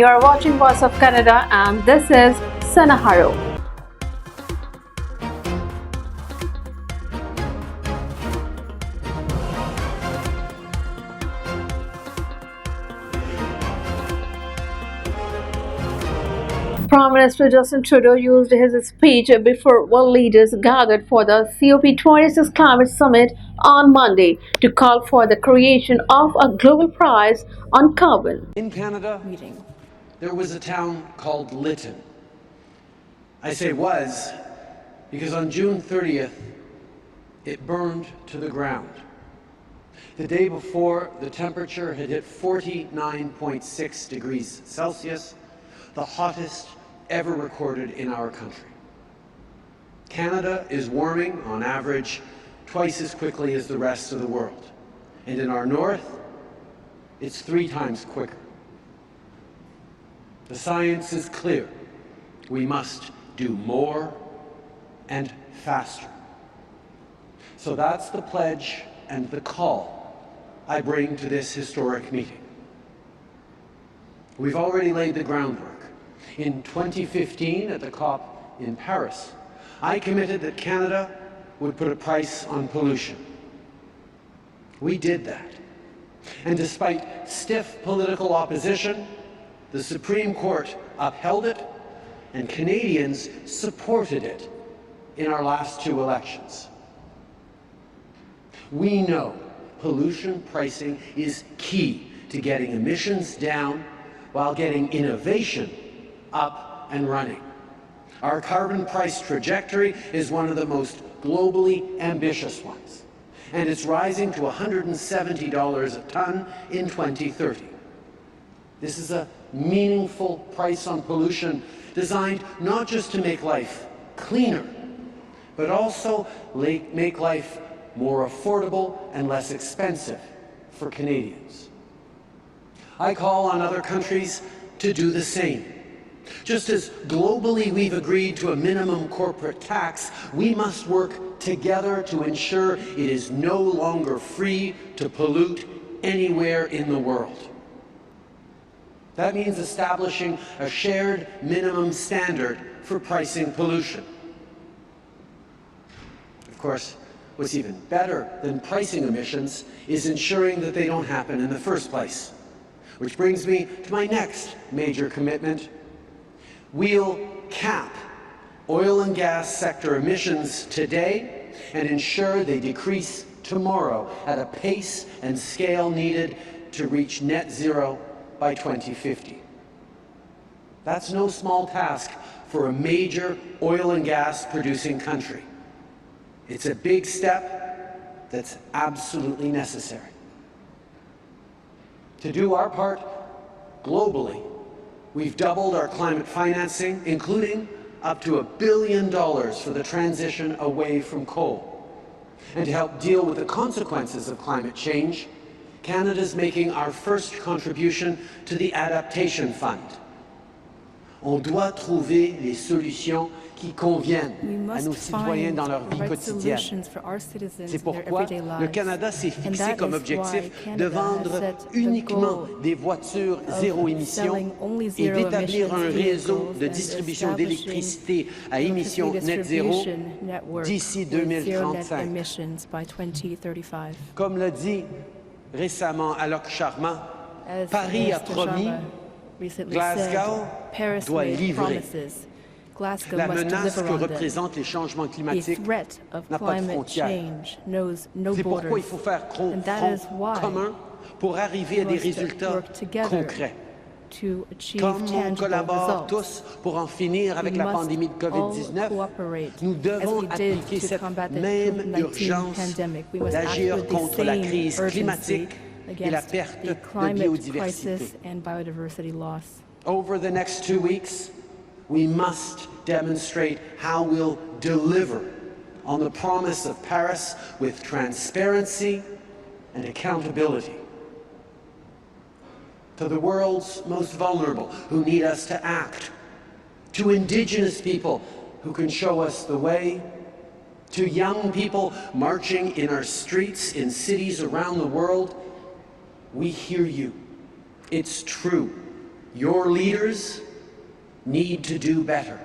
You are watching Voice of Canada and this is Sana Haroon. Prime Minister Justin Trudeau used his speech before world leaders gathered for the COP26 climate summit on Monday to call for the creation of a global price on carbon. In Canada, there was a town called Lytton. I say was because on June 30th, it burned to the ground. The day before, the temperature had hit 49.6 degrees Celsius, the hottest ever recorded in our country. Canada is warming, on average, twice as quickly as the rest of the world. And in our north, it's 3 times quicker. The science is clear. We must do more and faster. So that's the pledge and the call I bring to this historic meeting. We've already laid the groundwork. In 2015, at the COP in Paris, I committed that Canada would put a price on pollution. We did that. And despite stiff political opposition, the Supreme Court upheld it, and Canadians supported it in our last 2 elections. We know pollution pricing is key to getting emissions down while getting innovation up and running. Our carbon price trajectory is one of the most globally ambitious ones, and it's rising to $170 a ton in 2030. This is a meaningful price on pollution designed not just to make life cleaner, but also make life more affordable and less expensive for Canadians. I call on other countries to do the same. Just as globally we've agreed to a minimum corporate tax, we must work together to ensure it is no longer free to pollute anywhere in the world. That means establishing a shared minimum standard for pricing pollution. Of course, what's even better than pricing emissions is ensuring that they don't happen in the first place. Which brings me to my next major commitment. We'll cap oil and gas sector emissions today and ensure they decrease tomorrow at a pace and scale needed to reach net zero by 2050. That's no small task for a major oil and gas producing country. It's a big step that's absolutely necessary. To do our part globally, we've doubled our climate financing, including up to $1 billion for the transition away from coal. And to help deal with the consequences of climate change, Canada's making our first contribution to the Adaptation Fund. On doit trouver les solutions qui conviennent à nos citoyens dans leur vie quotidienne. C'est pourquoi le Canada s'est fixé comme objectif de vendre uniquement des voitures zéro émission et d'établir un réseau de distribution d'électricité à émissions net zéro d'ici 2035. Comme l'a dit récemment Alok Sharma, Paris a promis, Glasgow doit livrer. La menace que représentent les changements climatiques n'a pas de frontières. C'est pourquoi il faut faire front commun pour arriver à des résultats concrets. Comme on collabore tous pour en finir avec la pandémie de COVID-19, nous devons appliquer cette même urgence d'agir contre la crise climatique et la perte de biodiversité. Over the next 2 weeks, we must demonstrate how we'll deliver on the promise of Paris with transparency and accountability. To the world's most vulnerable who need us to act, to Indigenous people who can show us the way, to young people marching in our streets in cities around the world, we hear you. It's true. Your leaders need to do better.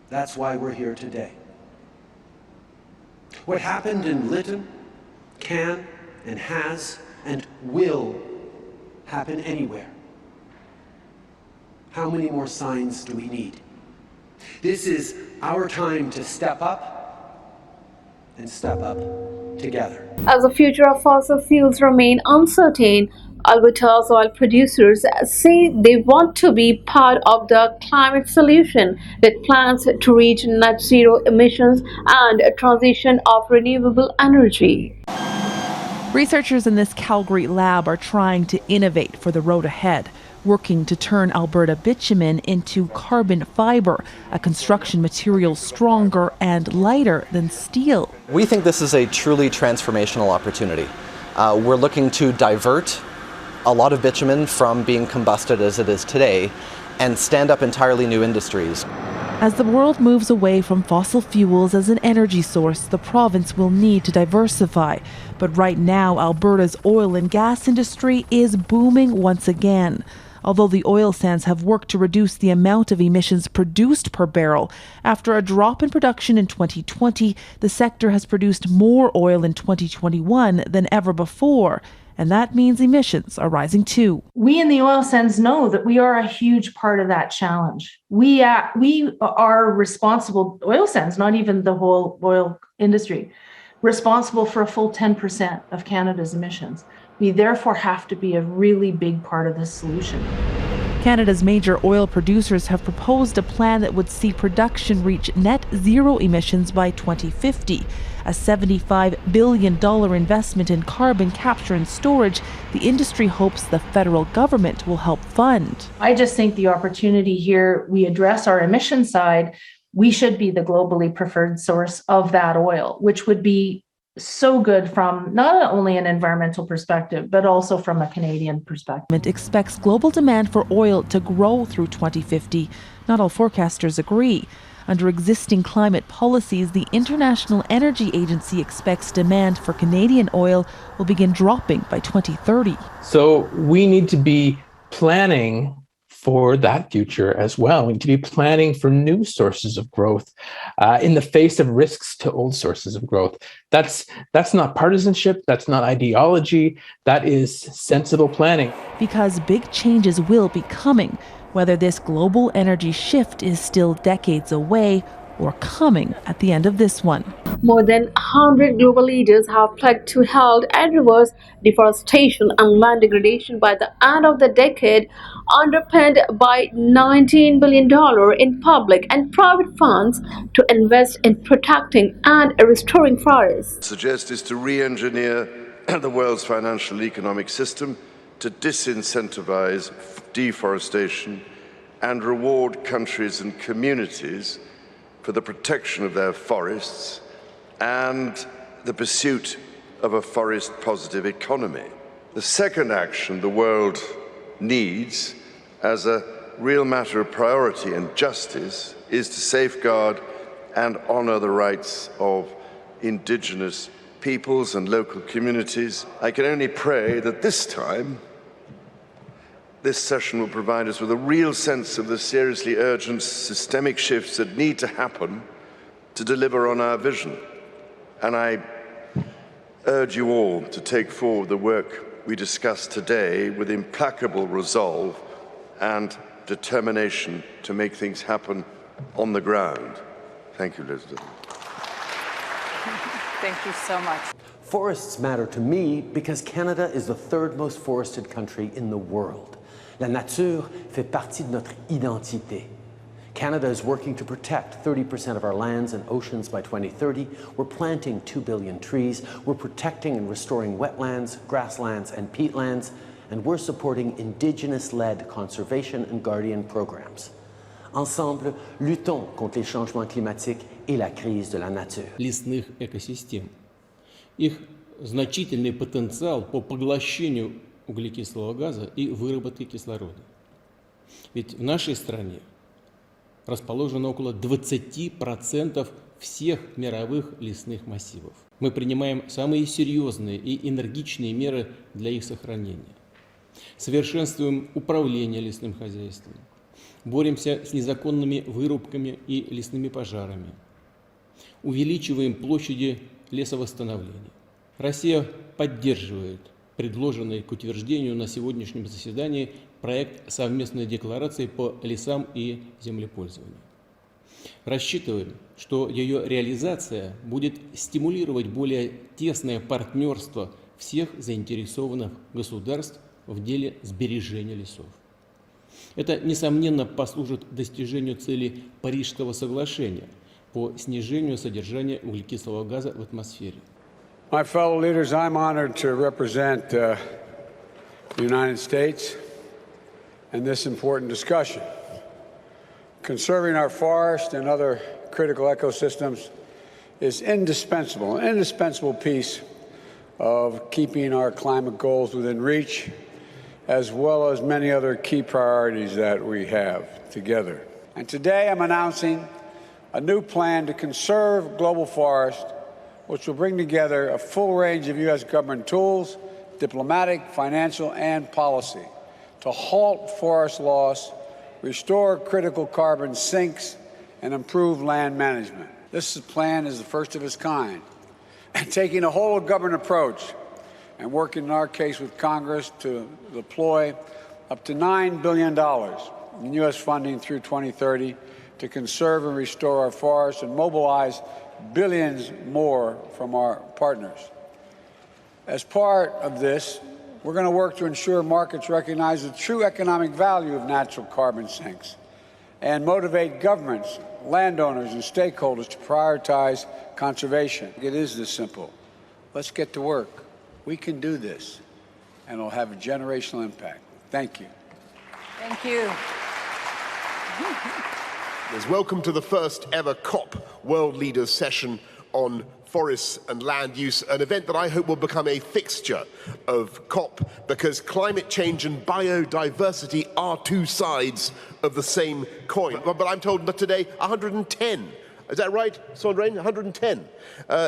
That's why we're here today. What happened in Lytton can and has and will happen anywhere. How many more signs do we need? This is our time to step up and step up together. As the future of fossil fuels remain uncertain, Alberta's oil producers say they want to be part of the climate solution with plans to reach net zero emissions and a transition of renewable energy. Researchers in this Calgary lab are trying to innovate for the road ahead, working to turn Alberta bitumen into carbon fiber, a construction material stronger and lighter than steel. We think this is a truly transformational opportunity. We're looking to divert a lot of bitumen from being combusted as it is today and stand up entirely new industries. As the world moves away from fossil fuels as an energy source, the province will need to diversify. But right now, Alberta's oil and gas industry is booming once again. Although the oil sands have worked to reduce the amount of emissions produced per barrel, after a drop in production in 2020, the sector has produced more oil in 2021 than ever before. And that means emissions are rising too. We in the oil sands know that we are a huge part of that challenge. We are responsible, oil sands, not even the whole oil industry, responsible for a full 10% of Canada's emissions. We therefore have to be a really big part of this solution. Canada's major oil producers have proposed a plan that would see production reach net zero emissions by 2050. A $75 billion investment in carbon capture and storage the industry hopes the federal government will help fund. I just think the opportunity here, we address our emission side, we should be the globally preferred source of that oil, which would be so good from not only an environmental perspective, but also from a Canadian perspective. It expects global demand for oil to grow through 2050. Not all forecasters agree. Under existing climate policies, the International Energy Agency expects demand for Canadian oil will begin dropping by 2030. So we need to be planning for that future as well. We need to be planning for new sources of growth in the face of risks to old sources of growth. That's not partisanship, that's not ideology, that is sensible planning. Because big changes will be coming, whether this global energy shift is still decades away or coming at the end of this one. More than 100 global leaders have pledged to halt and reverse deforestation and land degradation by the end of the decade, underpinned by $19 billion in public and private funds to invest in protecting and restoring forests. Suggest is to re-engineer the world's financial and economic system to disincentivize deforestation and reward countries and communities for the protection of their forests and the pursuit of a forest-positive economy. The second action the world needs as a real matter of priority and justice is to safeguard and honour the rights of Indigenous peoples and local communities. I can only pray that this time this session will provide us with a real sense of the seriously urgent systemic shifts that need to happen to deliver on our vision. And I urge you all to take forward the work we discussed today with implacable resolve and determination to make things happen on the ground. Thank you, Elizabeth. Thank you so much. Forests matter to me because Canada is the third most forested country in the world. La nature fait partie de notre identité. Canada is working to protect 30% of our lands and oceans by 2030. We're planting 2 billion trees. We're protecting and restoring wetlands, grasslands, and peatlands. And we're supporting Indigenous-led conservation and guardian programs. Ensemble, luttons contre les changements climatiques et la crise de la nature. Лесных экосистем. Их значительный потенциал по поглощению углекислого газа и выработки кислорода. Ведь в нашей стране расположено около 20% всех мировых лесных массивов. Мы принимаем самые серьезные и энергичные меры для их сохранения. совершенствуем управление лесным хозяйством, боремся с незаконными вырубками и лесными пожарами, увеличиваем площади лесовосстановления. Россия поддерживает предложенный к утверждению на сегодняшнем заседании проект совместной декларации по лесам и землепользованию. Рассчитываем, что ее реализация будет стимулировать более тесное партнерство всех заинтересованных государств в деле сбережения лесов. Это, несомненно, послужит достижению цели Парижского соглашения по снижению содержания углекислого газа в атмосфере. My fellow leaders, I'm honored to represent the United States in this important discussion. Conserving our forest and other critical ecosystems is an indispensable piece of keeping our climate goals within reach, as well as many other key priorities that we have together. And today I'm announcing a new plan to conserve global forest, which will bring together a full range of U.S. government tools, diplomatic, financial, and policy to halt forest loss, restore critical carbon sinks, and improve land management. This plan is the first of its kind, and taking a whole government approach and working in our case with Congress to deploy up to $9 billion in U.S. funding through 2030 to conserve and restore our forests and mobilize billions more from our partners. As part of this, we're going to work to ensure markets recognize the true economic value of natural carbon sinks and motivate governments, landowners, and stakeholders to prioritize conservation. It is this simple. Let's get to work. We can do this, and it'll have a generational impact. Thank you. Thank you. Welcome to the first ever COP World Leaders Session on forests and land use, an event that I hope will become a fixture of COP, because climate change and biodiversity are two sides of the same coin. But I'm told that today 110, is that right, Sandrine? 110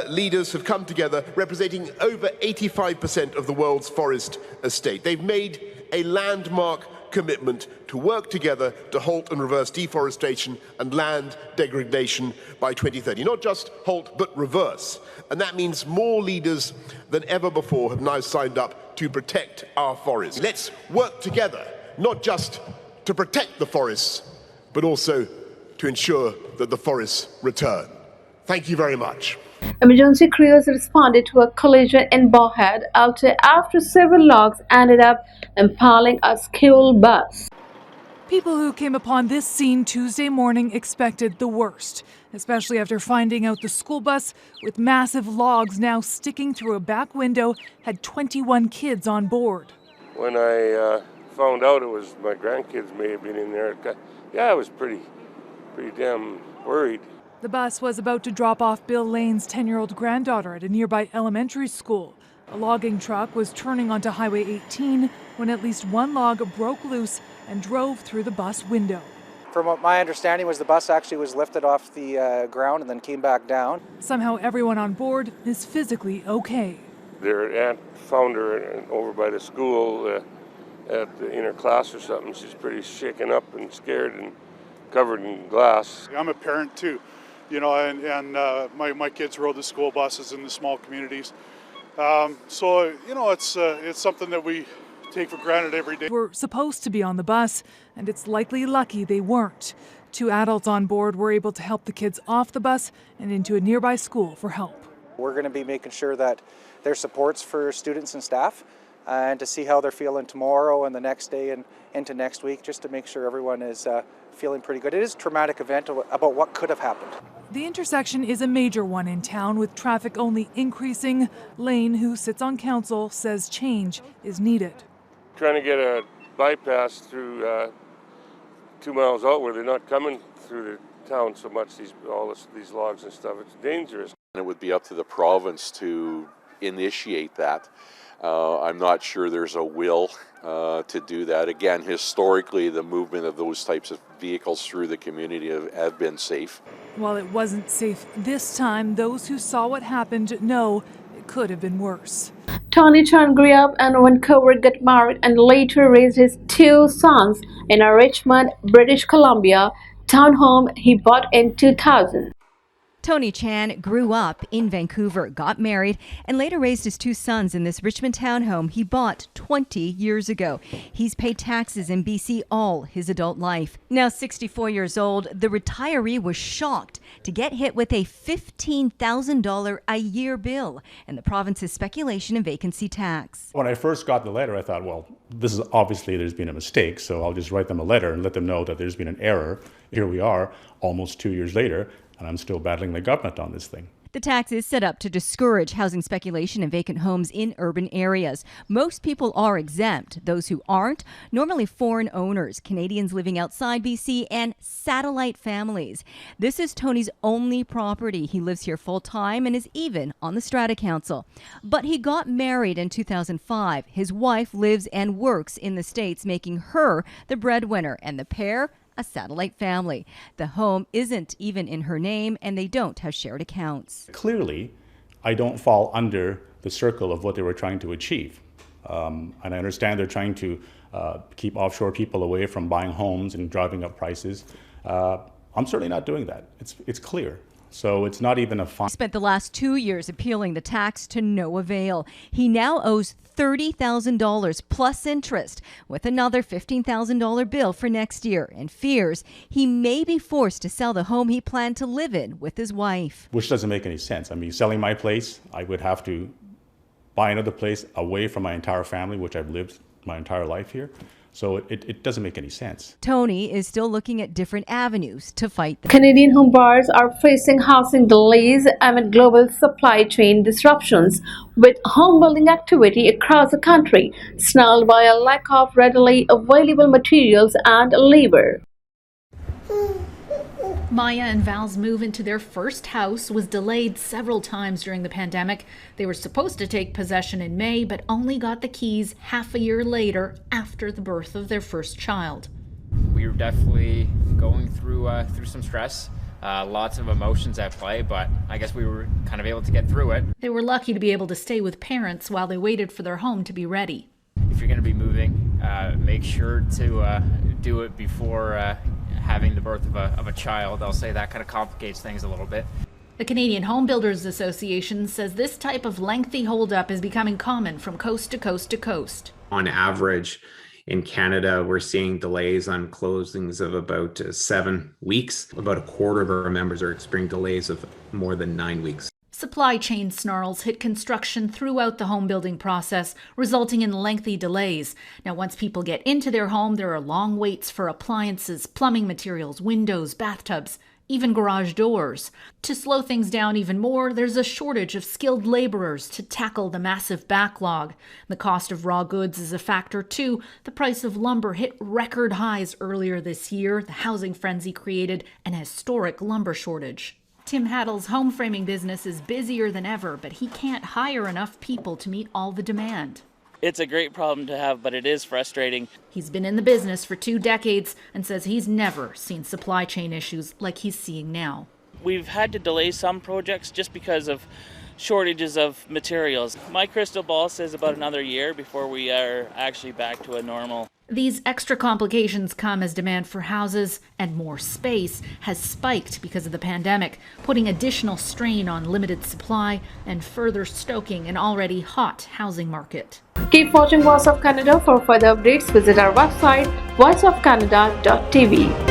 leaders have come together representing over 85% of the world's forest estate. They've made a landmark commitment to work together to halt and reverse deforestation and land degradation by 2030. Not just halt, but reverse. And that means more leaders than ever before have now signed up to protect our forests. Let's work together, not just to protect the forests, but also to ensure that the forests return. Thank you very much. Emergency crews responded to a collision in Bowhead after several logs ended up impaling a school bus. People who came upon this scene Tuesday morning expected the worst, especially after finding out the school bus, with massive logs now sticking through a back window, had 21 kids on board. When I found out it was my grandkids may have been in there, I was pretty damn worried. The bus was about to drop off Bill Lane's 10-year-old granddaughter at a nearby elementary school. A logging truck was turning onto Highway 18 when at least one log broke loose and drove through the bus window. From what my understanding was, the bus actually was lifted off the ground and then came back down. Somehow everyone on board is physically okay. Their aunt found her over by the school in her class or something. She's pretty shaken up and scared and covered in glass. I'm a parent too, and my kids rode the school buses in the small communities. So it's something that we take for granted every day. Were supposed to be on the bus, and it's likely lucky they weren't. 2 adults on board were able to help the kids off the bus and into a nearby school for help. We're going to be making sure that there's supports for students and staff, and to see how they're feeling tomorrow and the next day and into next week, just to make sure everyone is feeling pretty good. It is a traumatic event about what could have happened. The intersection is a major one in town, with traffic only increasing. Lane, who sits on council, says change is needed. Trying to get a bypass through 2 miles out where they're not coming through the town so much, these logs and stuff. It's dangerous. It would be up to the province to initiate that. I'm not sure there's a will to do that. Again, historically, the movement of those types of vehicles through the community have been safe. While it wasn't safe this time, those who saw what happened know it could have been worse. Tony Chan grew up in Vancouver, got married, and later raised his two sons in a Richmond, British Columbia townhome he bought in 2000. Tony Chan grew up in Vancouver, got married, and later raised his two sons in this Richmond townhome he bought 20 years ago. He's paid taxes in BC all his adult life. Now 64 years old, the retiree was shocked to get hit with a $15,000 a year bill and the province's speculation and vacancy tax. When I first got the letter, I thought, well, this is obviously there's been a mistake, so I'll just write them a letter and let them know that there's been an error. Here we are, almost 2 years later, and I'm still battling the government on this thing. The tax is set up to discourage housing speculation and vacant homes in urban areas. Most people are exempt. Those who aren't, normally foreign owners, Canadians living outside BC, and satellite families. This is Tony's only property. He lives here full time and is even on the Strata Council. But he got married in 2005. His wife lives and works in the States, making her the breadwinner, and the pair a satellite family. The home isn't even in her name, and they don't have shared accounts. Clearly, I don't fall under the circle of what they were trying to achieve. And I understand they're trying to keep offshore people away from buying homes and driving up prices. I'm certainly not doing that. It's clear. So it's not even a fine. He spent the last 2 years appealing the tax to no avail. He now owes $30,000 plus interest, with another $15,000 bill for next year, and fears he may be forced to sell the home he planned to live in with his wife. Which doesn't make any sense. I mean, selling my place, I would have to buy another place away from my entire family, which I've lived my entire life here. So it doesn't make any sense. Tony is still looking at different avenues to fight them. Canadian home buyers are facing housing delays amid global supply chain disruptions, with home building activity across the country snarled by a lack of readily available materials and labor. Maya and Val's move into their first house was delayed several times during the pandemic. They were supposed to take possession in May, but only got the keys half a year later after the birth of their first child. We were definitely going through some stress, lots of emotions at play, but I guess we were kind of able to get through it. They were lucky to be able to stay with parents while they waited for their home to be ready. If you're going to be moving, make sure to do it before having the birth of a child. I'll say that kind of complicates things a little bit. The Canadian Home Builders Association says this type of lengthy holdup is becoming common from coast to coast to coast. On average, in Canada, we're seeing delays on closings of about 7 weeks. About a quarter of our members are experiencing delays of more than 9 weeks. Supply chain snarls hit construction throughout the home building process, resulting in lengthy delays. Now, once people get into their home, there are long waits for appliances, plumbing materials, windows, bathtubs, even garage doors. To slow things down even more, there's a shortage of skilled laborers to tackle the massive backlog. The cost of raw goods is a factor too. The price of lumber hit record highs earlier this year. The housing frenzy created an historic lumber shortage. Tim Haddle's home framing business is busier than ever, but he can't hire enough people to meet all the demand. It's a great problem to have, but it is frustrating. He's been in the business for 2 decades and says he's never seen supply chain issues like he's seeing now. We've had to delay some projects just because of shortages of materials. My crystal ball says about another year before we are actually back to a normal. These extra complications come as demand for houses and more space has spiked because of the pandemic, putting additional strain on limited supply and further stoking an already hot housing market. Keep watching Voice of Canada. For further updates, visit our website voiceofcanada.tv.